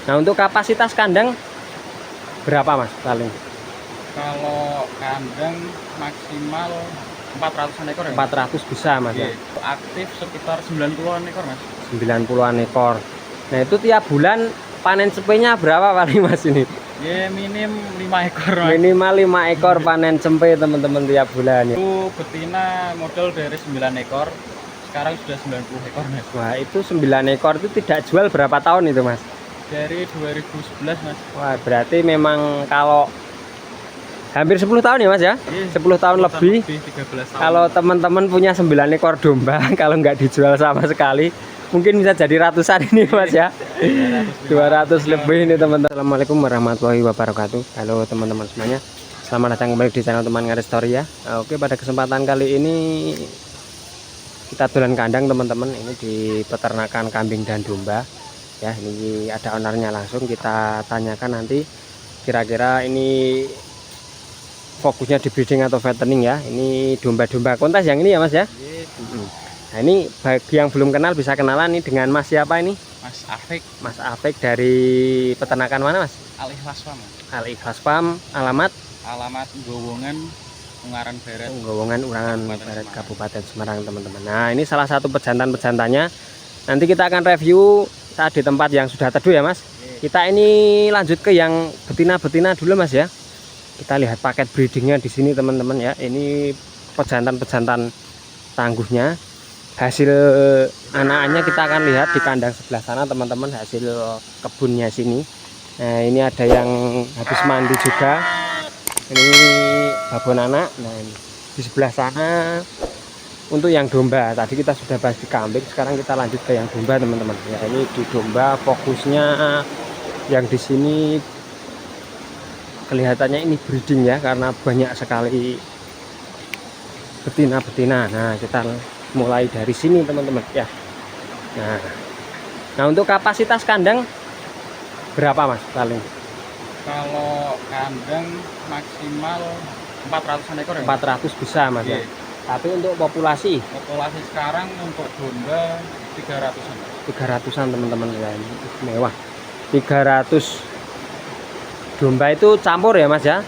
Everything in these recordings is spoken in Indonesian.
Nah, untuk kapasitas kandang berapa mas paling? Kalau kandang maksimal 400-an ekor ya? 400 bisa mas ya? Aktif sekitar 90-an ekor mas. 90-an ekor. Nah itu tiap bulan panen cempenya berapa paling mas ini? Ya minim 5 ekor mas. Minimal 5 ekor panen cempe teman-teman tiap bulan ya. Itu betina modal dari 9 ekor, sekarang sudah 90 ekor mas. Wah itu 9 ekor itu tidak jual berapa tahun itu mas? Dari 2011 mas. Wah berarti memang kalau hampir 10 tahun ya mas ya? 10 tahun lebih. 13 tahun. Kalau teman-teman punya 9 ekor domba, kalau nggak dijual sama sekali, mungkin bisa jadi ratusan ini mas ya. 200 lebih ini teman-teman. Assalamualaikum warahmatullahi wabarakatuh. Halo teman-teman semuanya, selamat datang kembali di channel Teman Ngaris Story ya. Oke, pada kesempatan kali ini kita dolan kandang teman-teman. Ini di peternakan kambing dan domba ya. Ini ada ownernya, langsung kita tanyakan nanti kira-kira ini fokusnya di breeding atau fattening ya. Ini domba-domba kontes yang ini ya mas ya. Nah ini bagi yang belum kenal bisa kenalan nih dengan mas siapa ini? Mas Afik. Mas Afik dari peternakan mana mas? Al Ikhlas Farm. Al Ikhlas Farm. Alamat? Alamat Gowongan, Ungaran Barat. Gowongan Ungaran Barat, Kabupaten Semarang teman-teman. Nah ini salah satu pejantan-pejantannya. Nanti kita akan review saat di tempat yang sudah teduh ya mas. Kita ini lanjut ke yang betina-betina dulu mas ya. Kita lihat paket breedingnya di sini teman-teman ya. Ini pejantan-pejantan tangguhnya. Hasil anak-anaknya kita akan lihat di kandang sebelah sana teman-teman, hasil kebunnya sini. Nah ini ada yang habis mandi juga, ini babon anak. Nah ini di sebelah sana untuk yang domba. Tadi kita sudah bahas di kambing, sekarang kita lanjut ke yang domba teman-teman ya. Ini di domba fokusnya yang di sini kelihatannya ini breeding ya, karena banyak sekali betina-betina. Nah kita mulai dari sini teman-teman ya. Nah untuk kapasitas kandang berapa mas paling? Kalau kandang maksimal 400-an ekor ya? 400 bisa mas ya. Tapi untuk populasi sekarang untuk domba 300-an. 300-an teman-teman ya. Ini mewah. 300 domba itu campur ya mas ya?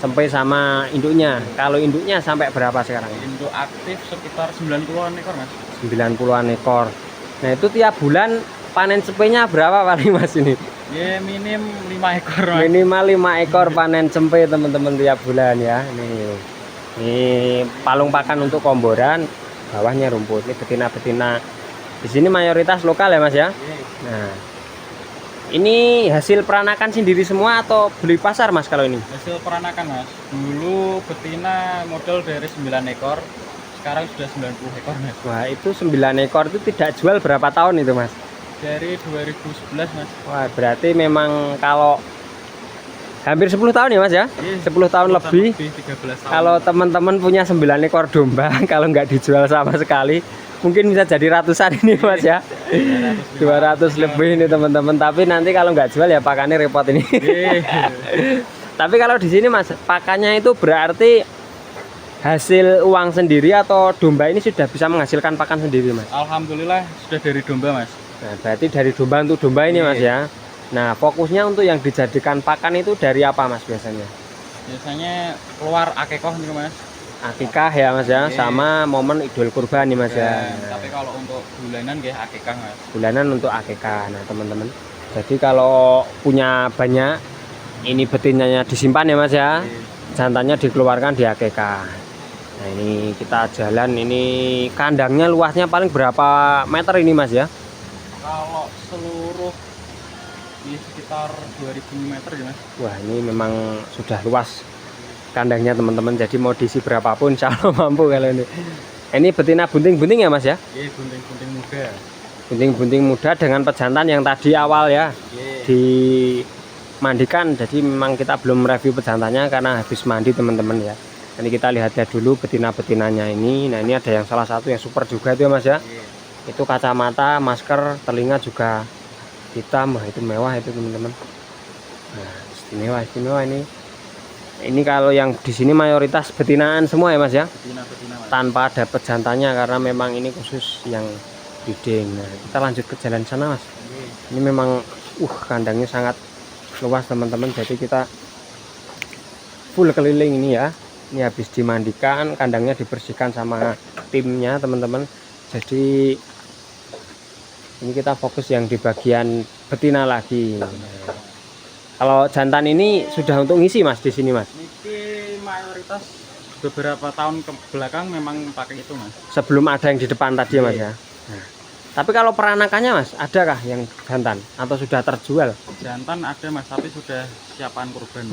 Sampai sama induknya. Kalau induknya sampai berapa sekarang? Induk aktif sekitar 90-an ekor mas. 90-an ekor. Nah itu tiap bulan panen cempenya berapa paling mas ini? Ya minim 5 ekor mas. Minimal 5 ekor panen cempe teman-teman tiap bulan ya. Ini palung pakan untuk komboran, bawahnya rumput. Ini betina-betina di sini mayoritas lokal ya mas ya. Nah ini hasil peranakan sendiri semua atau beli pasar mas kalau ini? Hasil peranakan mas. Dulu betina modal dari 9 ekor, sekarang sudah 90 ekor mas. Wah itu 9 ekor itu tidak jual berapa tahun itu mas? Dari 2011 mas. Wah berarti memang kalau hampir 10 tahun ya mas ya? 10 tahun lebih. 13 tahun. Kalau teman-teman punya 9 ekor domba, kalau nggak dijual sama sekali, mungkin bisa jadi ratusan ini mas ya. 200 lebih ini teman-teman. Tapi nanti kalau nggak jual ya pakannya repot ini. Tapi kalau di sini mas, pakannya itu berarti hasil uang sendiri atau domba ini sudah bisa menghasilkan pakan sendiri mas? Alhamdulillah sudah dari domba mas. Nah berarti dari domba untuk domba ini mas ya. Nah fokusnya untuk yang dijadikan pakan itu dari apa mas biasanya? Biasanya keluar akikoh nih mas. Akikah ya mas ya, sama momen idul kurban nih mas ya. Tapi kalau untuk bulanan ya akikah mas. Bulanan untuk akikah. Nah teman-teman, jadi kalau punya banyak, ini betinanya disimpan ya mas ya, jantannya dikeluarkan di akikah. Nah ini kita jalan, ini kandangnya luasnya paling berapa meter ini mas ya? Kalau seluruh di sekitar 2000 meter ya mas. Wah ini memang sudah luas kandangnya teman-teman, jadi mau diisi berapapun insya Allah mampu kalau ini. Ini betina bunting-bunting ya mas ya? Iya bunting-bunting muda. Bunting-bunting muda dengan pejantan yang tadi awal ya dimandikan. Jadi memang kita belum review pejantannya karena habis mandi teman-teman ya. Nanti kita lihatnya dulu betina-betinanya ini. Nah ini ada yang salah satu yang super juga itu ya mas ya. Itu kacamata, masker, telinga juga hitam. Wah itu mewah itu teman-teman. Nah istimewa ini. Ini kalau yang di sini mayoritas betinaan semua ya mas ya, Betina-betina mas. tanpa ada pejantannya karena memang ini khusus yang breeding. Nah kita lanjut ke jalan sana mas. Ini memang Kandangnya sangat luas teman-teman. Jadi kita full keliling ini ya. Ini habis dimandikan, kandangnya dibersihkan sama timnya teman-teman. Jadi ini kita fokus yang di bagian betina lagi. Kalau jantan ini sudah untuk ngisi mas di sini mas? Ini mayoritas beberapa tahun ke belakang memang pakai itu mas. Sebelum ada yang di depan tadi ya mas ya. Nah, tapi kalau peranakannya mas, adakah yang jantan atau sudah terjual? Jantan ada mas, tapi sudah siapan kurban.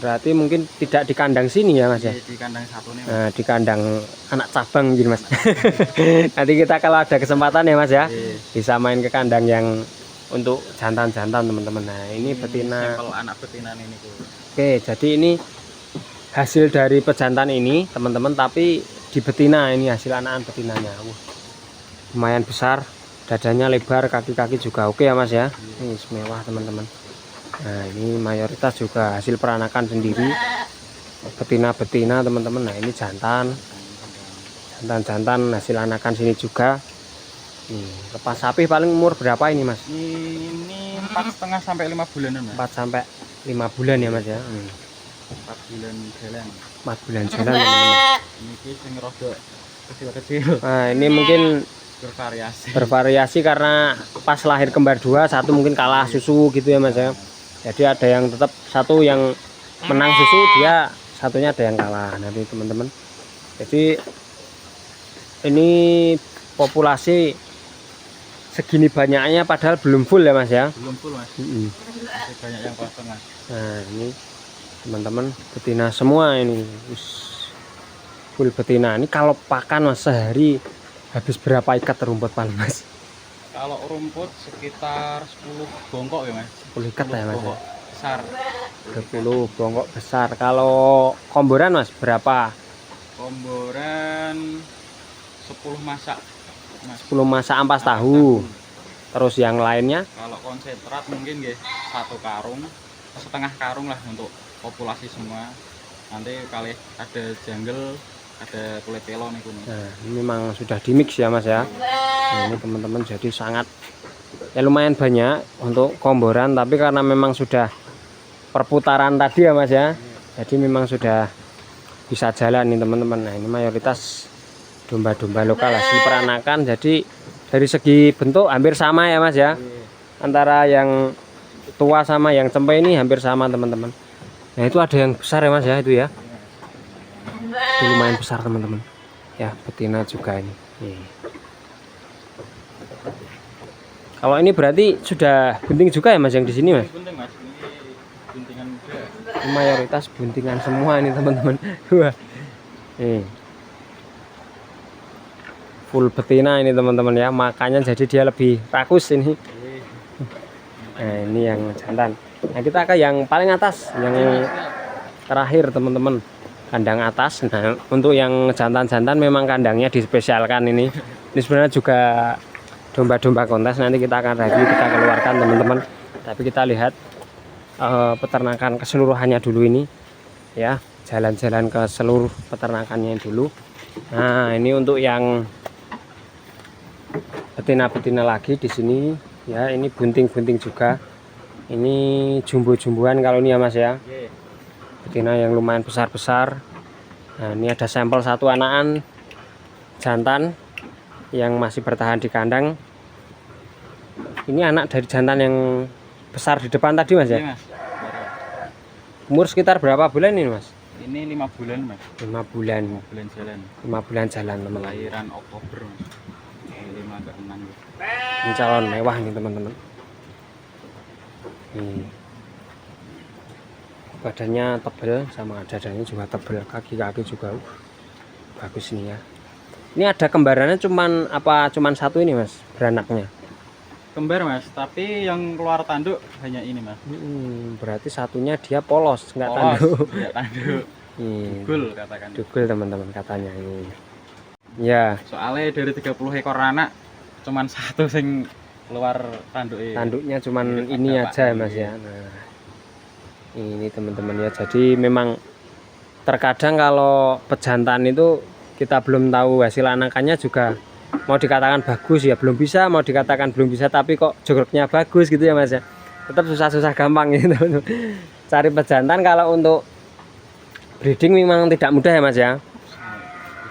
Berarti mungkin tidak di kandang sini ya mas ya? Di kandang satu nih mas. Nah, di kandang anak cabang mungkin mas. Nanti kita kalau ada kesempatan ya mas ya, bisa main ke kandang yang untuk jantan-jantan teman-teman. Nah ini betina. Sampel anak betina ini. Oke, jadi ini hasil dari pejantan ini teman-teman, tapi di betina ini hasil anakan betinanya. Lumayan besar, dadanya lebar, kaki-kaki juga oke ya mas ya. Ini mewah teman-teman. Nah ini mayoritas juga hasil peranakan sendiri, betina-betina teman-teman. Nah ini jantan hasil anakan sini juga. Lepas sapi paling umur berapa ini mas? Ini 4,5 sampai 5 bulanan mas. 4 sampai 5 bulan ya mas ya. 4 bulan jalan. 4 bulan jalan teman-teman. Ini sing rada kecil-kecil. Nah ini mungkin bervariasi karena pas lahir kembar dua, satu mungkin kalah susu gitu ya mas ya. Jadi ada yang tetap satu yang menang susu, dia satunya ada yang kalah nanti teman-teman. Jadi ini populasi segini banyaknya padahal belum full ya mas ya. Belum full mas. Masih banyak yang kosong mas. Nah ini teman-teman betina semua ini, full betina. Ini kalau pakan mas sehari habis berapa ikat rumput paling mas? Kalau rumput sekitar 10 bongkok ya mas. 10 ikat ya mas. Besar. 10 bongkok besar. Kalau komboran mas berapa? Komboran 10 masak. 10 masak ampas tahu. Terus yang lainnya? Kalau konsentrat mungkin guys 1 karung, setengah karung lah untuk populasi semua. Nanti kali ada jungle, ada kulit telo nih kuning. Nah, ini memang sudah di mix ya mas ya. Nah, ini teman-teman jadi sangat ya lumayan banyak untuk komboran, tapi karena memang sudah perputaran tadi ya mas ya, jadi memang sudah bisa jalan nih teman-teman. Nah ini mayoritas domba-domba lokal hasil peranakan, jadi dari segi bentuk hampir sama ya mas ya, antara yang tua sama yang cempe ini hampir sama teman-teman. Nah itu ada yang besar ya mas ya, itu ya, itu lumayan besar teman-teman ya, betina juga ini. Kalau ini berarti sudah bunting juga ya mas yang di sini mas? Bunting mas, ini buntingan juga. Ini mayoritas buntingan semua ini teman-teman. Wah, nih full betina ini teman-teman ya, makanya jadi dia lebih rakus ini. Nah ini yang jantan. Nah kita ke yang paling atas, yang terakhir teman-teman, kandang atas. Nah untuk yang jantan-jantan memang kandangnya dispesialkan ini. Ini sebenarnya juga domba-domba kontes, nanti kita akan review, kita keluarkan teman-teman. Tapi kita lihat peternakan keseluruhannya dulu ini ya, jalan-jalan ke seluruh peternakannya dulu. Nah ini untuk yang betina-betina lagi di sini ya, ini bunting-bunting juga, ini jumbo-jumboan kalau ini ya mas ya, betina yang lumayan besar-besar. Nah ini ada sampel satu anakan jantan yang masih bertahan di kandang. Ini anak dari jantan yang besar di depan tadi mas ya. Iya, mas. Umur sekitar berapa bulan ini mas? Ini 5 bulan mas. 5 bulan. 5 bulan jalan. 5 bulan jalan teman-teman. Lahiran Oktober mas. 5 ke 6 gitu. Ini calon mewah nih teman-teman. Badannya tebal sama dadanya juga tebal, kaki-kaki juga bagus nih ya. Ini ada kembarannya cuman satu ini mas beranaknya? Kembar mas, tapi yang keluar tanduk hanya ini mas. Berarti satunya dia polos, nggak tanduk. Nggak tanduk. Dugul katakan. Dugul teman-teman katanya ini. Ya. Soalnya dari 30 ekor anak, cuman satu sing keluar tanduk. Tanduknya cuman ini aja mas ya. Nah, ini teman-teman ya. Jadi memang terkadang kalau pejantan itu kita belum tahu hasil anakannya juga. Mau dikatakan bagus ya belum bisa, mau dikatakan belum bisa, tapi kok jogroknya bagus gitu ya mas ya. tetap susah-susah gampang gitu. Cari pejantan kalau untuk breeding memang tidak mudah ya Mas ya.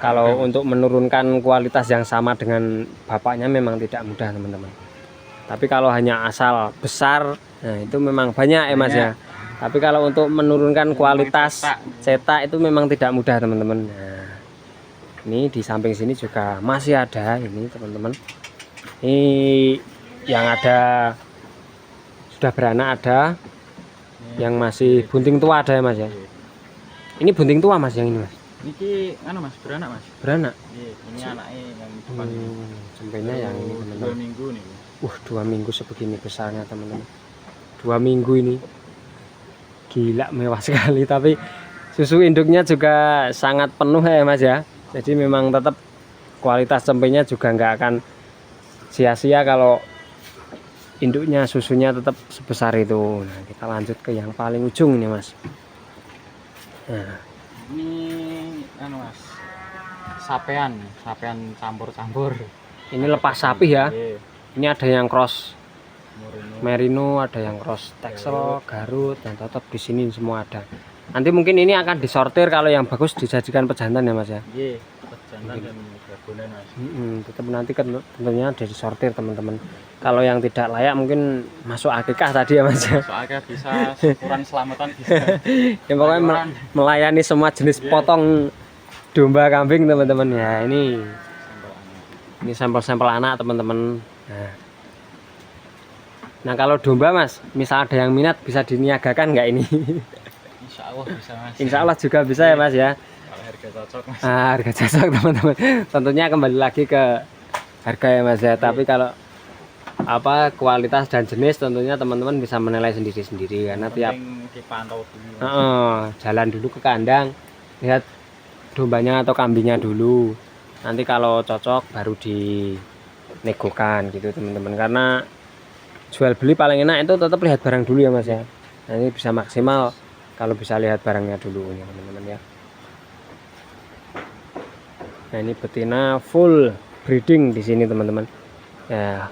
Kalau untuk menurunkan kualitas yang sama dengan bapaknya memang tidak mudah teman-teman. Tapi kalau hanya asal besar, nah itu memang banyak ya Mas ya. Tapi kalau untuk menurunkan kualitas cetak itu memang tidak mudah teman-teman. Nah, ini di samping sini juga masih ada ini teman-teman. Ini yang ada sudah beranak ada, yang masih bunting tua ada ya Mas ya. Ini bunting tua Mas yang ini Mas. Niki anu Mas, beranak Mas. Beranak. Ini anaknya yang depan ini. Sampainya yang ini teman-teman. 2 minggu nih. 2 minggu sebegini besarnya teman-teman. 2 minggu ini gila mewah sekali, tapi susu induknya juga sangat penuh ya Mas ya. Jadi memang tetap kualitas cempenya juga nggak akan sia-sia kalau induknya susunya tetap sebesar itu. Nah, kita lanjut ke yang paling ujung ini Mas. Nah, ini anu Mas, sapean campur-campur. ini lepas sapi ya. Iya. Ini ada yang cross Merino. merino, ada yang cross Texel, Garut, dan tetap di sini semua ada. Nanti mungkin ini akan disortir, kalau yang bagus dijadikan pejantan ya Mas ya. Iya, pejantan dan gabonan Mas. Tetap nanti kan tentunya ada disortir teman-teman. Kalau yang tidak layak mungkin masuk akikah tadi ya Mas ya. Soalnya bisa syukuran selamatan bisa. Yang pokoknya melayani semua jenis potong domba kambing teman-teman ya. Ini sampel-sampel anak teman-teman. Nah kalau domba Mas, misal ada yang minat bisa diniagakan nggak ini? Insya Allah bisa Mas. Insya Allah juga bisa ya Mas ya. Kalau harga cocok Mas. Harga cocok teman-teman. Tentunya kembali lagi ke harga ya Mas ya. Tapi kalau apa kualitas dan jenis tentunya teman-teman bisa menilai sendiri-sendiri, karena tiap dipantau dulu. Jalan dulu ke kandang, lihat dombanya atau kambingnya dulu. Nanti kalau cocok baru dinegokan gitu teman-teman. Karena jual beli paling enak itu tetap lihat barang dulu ya Mas ya. Nah, ini bisa maksimal kalau bisa lihat barangnya dulu ya teman-teman ya. Nah ini betina full breeding di sini teman-teman. Ya.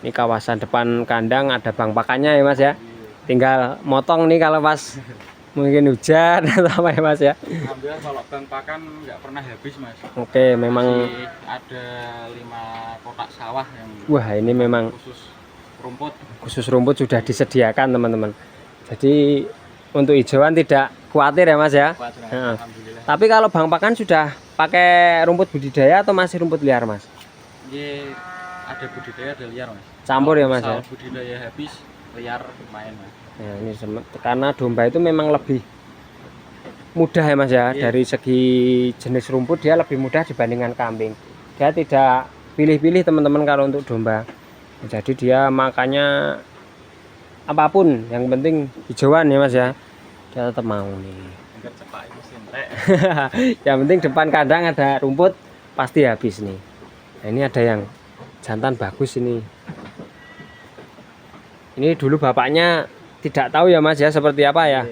Ini kawasan depan kandang ada bang pakannya ya Mas ya. Tinggal motong nih kalau pas mungkin hujan atau apa ya Mas ya. Alhamdulillah kalau bang pakan nggak pernah habis Mas. Oke, memang masih ada 5 kotak sawah yang wah ini memang khusus rumput sudah disediakan teman-teman. Jadi untuk hijauan tidak khawatir ya Mas ya. Alhamdulillah. Tapi kalau bang pakan sudah pakai rumput budidaya atau masih rumput liar Mas? Iya, ada budidaya ada liar Mas. Campur ya Mas ya. Budidaya habis, liar main Mas. Nah, ini karena domba itu memang lebih mudah ya Mas ya. Dari segi jenis rumput dia lebih mudah dibandingkan kambing. Dia tidak pilih-pilih teman-teman kalau untuk domba. Jadi dia makannya apapun, yang penting hijauan ya Mas ya. Dia tetap mau nih. Yang penting depan kandang ada rumput pasti habis nih. Nah, ini ada yang jantan bagus ini. Ini dulu bapaknya tidak tahu ya Mas ya seperti apa ya.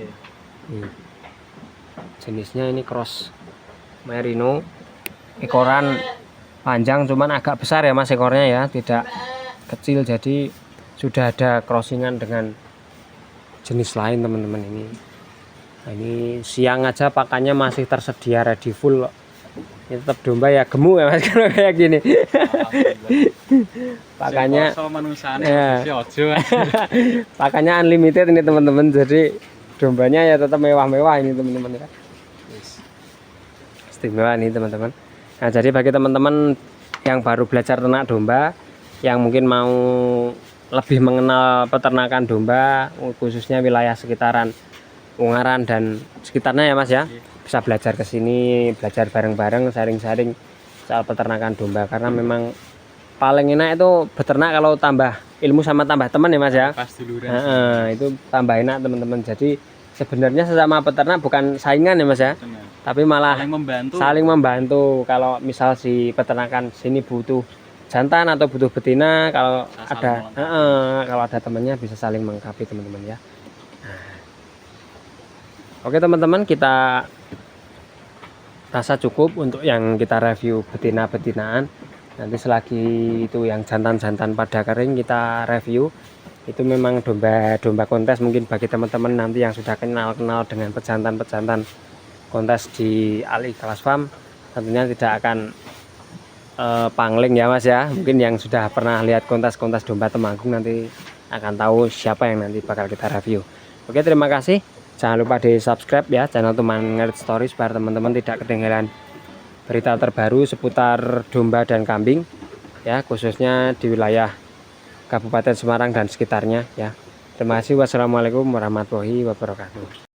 Jenisnya ini cross merino, ekoran panjang cuman agak besar ya Mas ekornya ya, tidak kecil, jadi sudah ada crossingan dengan jenis lain teman-teman ini. Nah, ini siang aja pakannya masih tersedia ready full. Ini tetap domba ya gemuk ya Mas kalau kayak gini. Pakannya pakannya unlimited ini teman-teman, jadi dombanya ya tetap mewah-mewah ini teman-teman ya. Istimewa nih teman-teman. Nah jadi bagi teman-teman yang baru belajar ternak domba, yang mungkin mau lebih mengenal peternakan domba khususnya wilayah sekitaran Ungaran dan sekitarnya ya Mas ya, bisa belajar ke sini, belajar bareng-bareng, sharing-sharing soal peternakan domba, karena memang paling enak itu beternak kalau tambah ilmu sama tambah teman ya Mas ya. Itu tambah enak teman-teman. Jadi sebenarnya sesama peternak bukan saingan ya Mas ya, tapi malah saling membantu. Kalau misal si peternakan sini butuh jantan atau butuh betina, kalau ada temannya bisa saling melengkapi teman-teman ya. Oke teman-teman, kita rasa cukup untuk yang kita review betina-betinaan. Nanti selagi itu yang jantan-jantan pada kering kita review. Itu memang domba kontes, mungkin bagi teman-teman nanti yang sudah kenal dengan pejantan-pejantan kontes di Ali Kelas Farm, tentunya tidak akan pangling ya Mas ya. Mungkin yang sudah pernah lihat kontes-kontes domba Temanggung nanti akan tahu siapa yang nanti bakal kita review. Oke, terima kasih. Jangan lupa di subscribe ya channel Teman Ngerit Stories, biar teman-teman tidak ketinggalan berita terbaru seputar domba dan kambing ya, khususnya di wilayah Kabupaten Semarang dan sekitarnya ya. Terima kasih. Wassalamualaikum warahmatullahi wabarakatuh.